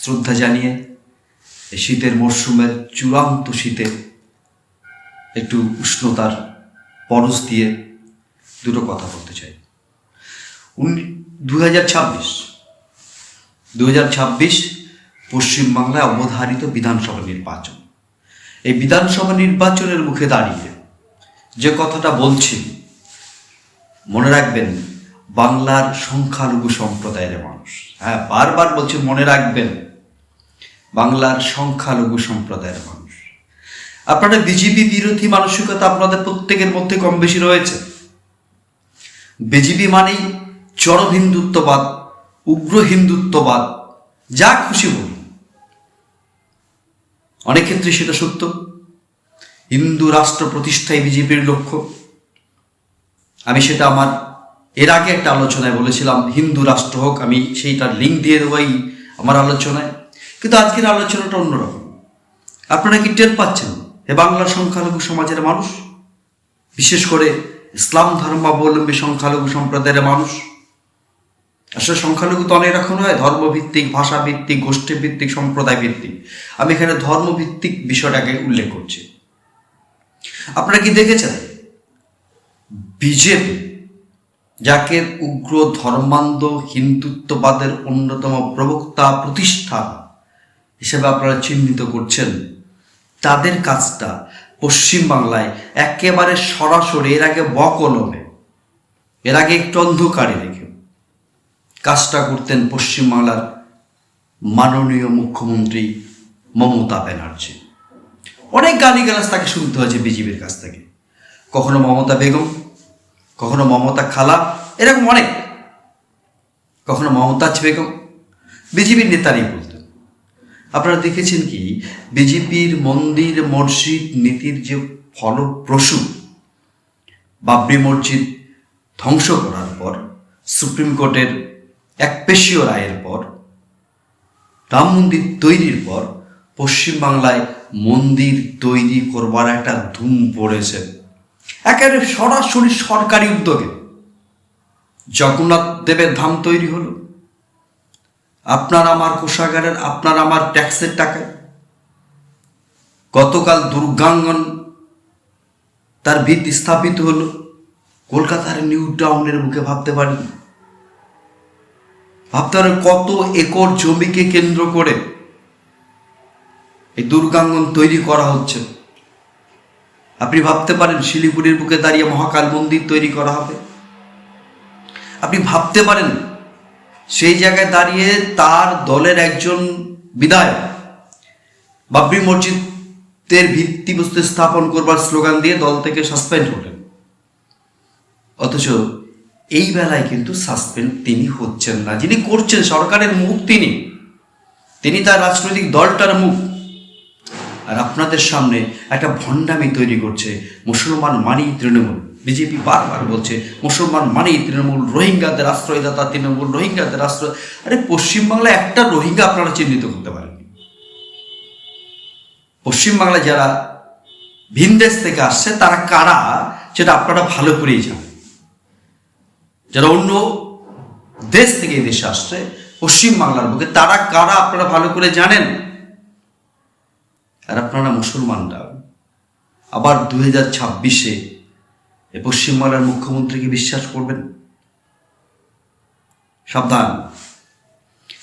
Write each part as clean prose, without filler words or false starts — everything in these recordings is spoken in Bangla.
শ্রদ্ধা জানিয়ে এই শীতের মরশুমের চূড়ান্ত শীতে একটু উষ্ণতার পরশ দিয়ে দুটো কথা বলতে চাই। 2026 পশ্চিমবাংলায় অবধারিত বিধানসভা নির্বাচন। এই বিধানসভা নির্বাচনের মুখে দাঁড়িয়ে যে কথাটা বলছি, মনে রাখবেন বাংলার সংখ্যালঘু সম্প্রদায়ের মানুষ, হ্যাঁ বারবার বলছি মনে রাখবেন বাংলার সংখ্যালঘু সম্প্রদায়ের মানুষ। আপনারা বিজেপি বিরোধী মানসিকতা আপনাদের প্রত্যেকের মধ্যে কম বেশি রয়েছে। বিজেপি মানেই চরম হিন্দুত্ববাদ, উগ্র হিন্দুত্ববাদ, যা খুশি বলুন। অনেক ক্ষেত্রে সেটা সত্য। হিন্দু রাষ্ট্র প্রতিষ্ঠাই বিজেপির লক্ষ্য। আমি সেটা আমার এর আগে একটা আলোচনায় বলেছিলাম, হিন্দু রাষ্ট্র হোক, আমি সেইটার লিঙ্ক দিয়ে দেবই আমার আলোচনায়। কিন্তু আজকের আলোচনাটা অন্যরকম। আপনারা কি টের পাচ্ছেন এ বাংলার সংখ্যালঘু সমাজের মানুষ, বিশেষ করে ইসলাম ধর্মাবলম্বী সংখ্যালঘু সম্প্রদায়ের মানুষ? আসলে সংখ্যালঘু তো অনেক রকম হয়, ধর্মভিত্তিক, ভাষাভিত্তিক, গোষ্ঠীভিত্তিক, সম্প্রদায় ভিত্তিক। আমি এখানে ধর্মভিত্তিক বিষয়টাকে উল্লেখ করছি। আপনারা কি দেখেছেন বিজেপি, যাকে উগ্র ধর্মান্ধ হিন্দুত্ববাদের অন্যতম প্রবক্তা প্রতিষ্ঠান হিসেবে আপনারা চিহ্নিত করছেন, তাদের কাজটা পশ্চিমবাংলায় একেবারে সরাসরি, এর আগে বকলমে, এর আগে একটু অন্ধকারে রেখে কাজটা করতেন পশ্চিমবাংলার মাননীয় মুখ্যমন্ত্রী মমতা ব্যানার্জি। অনেক গালিগালাজ তাকে শুনতে হয়েছে বিজেপির কাছ থেকে, কখনো মমতা বেগম, কখনো মমতা খালা, এরকম অনেক, কখনো মমতাজ বেগম, বিজেপির নেতারাই বলতেন। আপনারা দেখেছেন কি বিজেপির মন্দির মসজিদ নীতির যে ফলপ্রসূ, বাবরি মসজিদ ধ্বংস করার পর, সুপ্রিম কোর্টের একপেশীয় রায়ের পর, রাম মন্দির তৈরির পর পশ্চিমবাংলায় মন্দির তৈরি করবার একটা ধুম পড়েছে। একেবারে সরাসরি সরকারি উদ্যোগে জগন্নাথ দেবের ধাম তৈরি হলো আপনার আমার কোষাগারের, আপনার আমার ট্যাক্সের টাকায়। গতকাল দুর্গাঙ্গন তার ভিত স্থাপিত হলো কলকাতার নিউ টাউনের মুখে। ভাবতে পারেন, ভাবতে পারেন কত একর জমিকে কেন্দ্র করে এই দুর্গাঙ্গন তৈরি করা হচ্ছে। আপনি ভাবতে পারেন শিলিগুড়ির বুকে দাঁড়িয়ে মহাকাল মন্দির তৈরি করা হবে। আপনি ভাবতে পারেন সেই জায়গায় দাঁড়িয়ে তার দলের একজন বিধায়ক বাবরি মসজিদের ভিত্তিপ্রস্তর স্থাপন করবার স্লোগান দিয়ে দল থেকে সাসপেন্ড হলেন। অথচ এই বেলায় কিন্তু সাসপেন্ড তিনি হচ্ছেন না। যিনি করছেন সরকারের মুখ, তিনি তার রাজনৈতিক দলটার মুখ। আর আপনাদের সামনে একটা ভণ্ডামি তৈরি করছে, মুসলমান মানেই তৃণমূল। বিজেপি বারবার বলছে মুসলমান মানেই তৃণমূল, রোহিঙ্গাদের আশ্রয়দাতা তৃণমূল, রোহিঙ্গাদের আশ্রয়। আরে পশ্চিমবাংলায় একটা রোহিঙ্গা আপনারা চিহ্নিত করতে পারেন? পশ্চিমবাংলায় যারা ভিনদেশ থেকে আসছে তারা কারা সেটা আপনারা ভালো করেই জানেন। যারা অন্য দেশ থেকে এই দেশে আসছে পশ্চিমবাংলার বুকে, তারা কারা আপনারা ভালো করে জানেন। আর আপনারা মুসলমানরা আবার 2026-এ পশ্চিমবাংলার মুখ্যমন্ত্রীকে বিশ্বাস করবেন? সাবধান।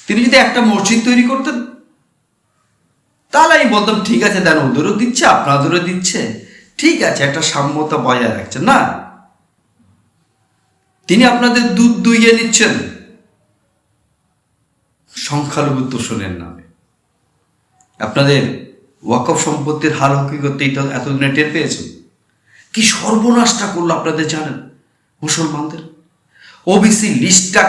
তিনি যদি একটা মসজিদ তৈরি করতেন তাহলে আমি বলতাম ঠিক আছে, দেন ওদেরও দিচ্ছে আপনাদেরও দিচ্ছে, ঠিক আছে, একটা সাম্যতা বজায় রাখছেন। না, তিনি আপনাদের দুধ দুইয়ে নিচ্ছেন সংখ্যালঘু তোষণের নামে। আপনাদের ওয়াকফ সম্পত্তির হাল হকিকত এতদিনে টের পেয়েছেন। কি সর্বনাশটা করলো আপনাদের জানেন মুসলমানদের? ওবিসি লিস্টটা,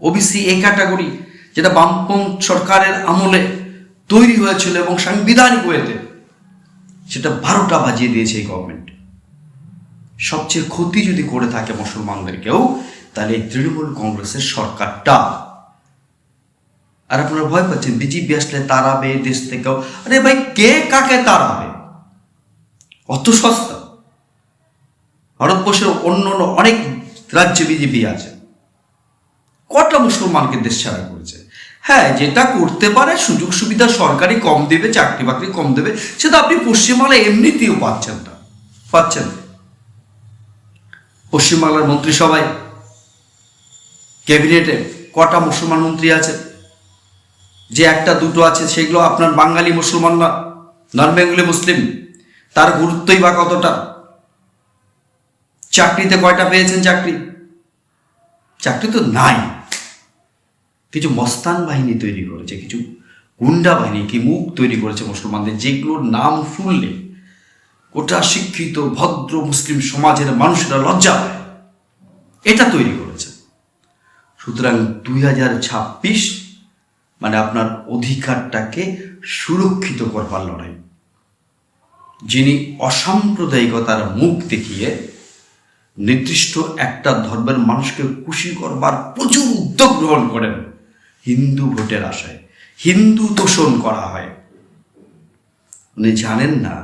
ওবিসি এ ক্যাটাগরি, যেটা বামপন্থী সরকারের আমলে তৈরি হয়েছিল এবং সাংবিধানিক ওয়েতে, সেটা 12টা বাজিয়ে দিয়েছে এই গভর্নমেন্ট। সবচেয়ে ক্ষতি যদি করে থাকে মুসলমানদেরকেও, তাহলে এই তৃণমূল কংগ্রেসের সরকারটা। আর আপনারা ভয় পাচ্ছেন বিজেপি আসলে তাড়াবে দেশ থেকেও। আরে ভাই, কে কাকে তাড়াবে? অত সস্তা? ভারতবর্ষের অন্য অনেক রাজ্যে বিজেপি আছে, কটা মুসলমানকে দেশ ছাড়া করেছে। হ্যাঁ, যেটা করতে পারে, সুযোগ সুবিধা সরকারি কম দেবে, চাকরি বাকরি কম দেবে, সেটা আপনি পশ্চিমবাংলায় এমনিতেও পাচ্ছেন না। পাচ্ছেন পশ্চিমবাংলার মন্ত্রিসভায়, ক্যাবিনেটে কটা মুসলমান মন্ত্রী আছে? যে একটা দুটো আছে সেগুলো আপনার বাঙালি মুসলমান না, নন বেঙ্গলি মুসলিম। তার গুরুত্বই বা কতটা? চাকরিতে কয়টা পেয়েছেন? চাকরি তো নাই। কিছু মস্তান বাহিনী তৈরি করেছে, কিছু গুন্ডা বাহিনী কি মুখ তৈরি করেছে মুসলমানদের, যেগুলোর নাম শুনলে গোটা শিক্ষিত ভদ্র মুসলিম সমাজের মানুষেরা লজ্জা পায়। এটা তৈরি করেছে। সুতরাং 2026 মানে আপনার অধিকারটাকে সুরক্ষিত করবার লড়াই। যিনি অসাম্প্রদায়িকতার মুখ দেখিয়ে নির্দিষ্ট একটা ধর্মের মানুষকে খুশি করবার প্রচুর উদ্যোগ গ্রহণ করেন হিন্দু ভোটের আশায়, হিন্দু তোষণ করা হয়। উনি জানেন না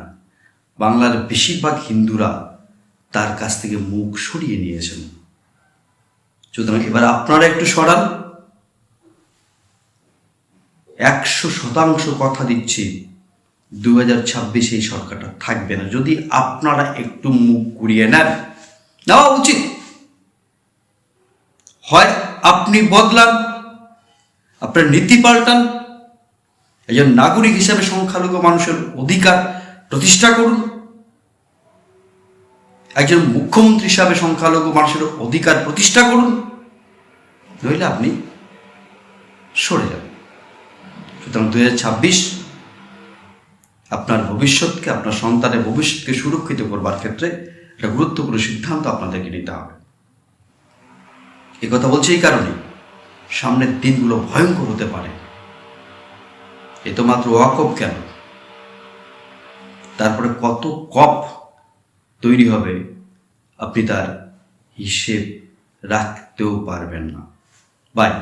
বাংলার বেশিরভাগ হিন্দুরা তার কাছ থেকে মুখ সরিয়ে নিয়েছেন। সুতরাং এবার আপনারা একটু সরান। 100% কথা দিচ্ছি 2026 এই সরকারটা থাকবে না, যদি আপনারা একটু মুখ ঘুরিয়ে নেওয়া উচিত। হয় আপনি বদলান, আপনার নীতি পাল্টান, একজন নাগরিক হিসাবে সংখ্যালঘু মানুষের অধিকার প্রতিষ্ঠা করুন, একজন মুখ্যমন্ত্রী হিসাবে সংখ্যালঘু মানুষের অধিকার প্রতিষ্ঠা করুন, নইলে আপনি সরে যাবেন। সুতরাং 2026 আপনার ভবিষ্যৎকে, আপনার সন্তানের ভবিষ্যৎকে সুরক্ষিত করবার ক্ষেত্রে একটা গুরুত্বপূর্ণ সিদ্ধান্ত আপনাদেরকে নিতে হবে। এ কথা বলছি এই কারণে, সামনের দিনগুলো ভয়ঙ্কর হতে পারে। এ তো মাত্র ওয়াকফ কেন, তারপরে কত কপ তৈরি হবে আপনি তার হিসেব রাখতেও পারবেন না। বাই।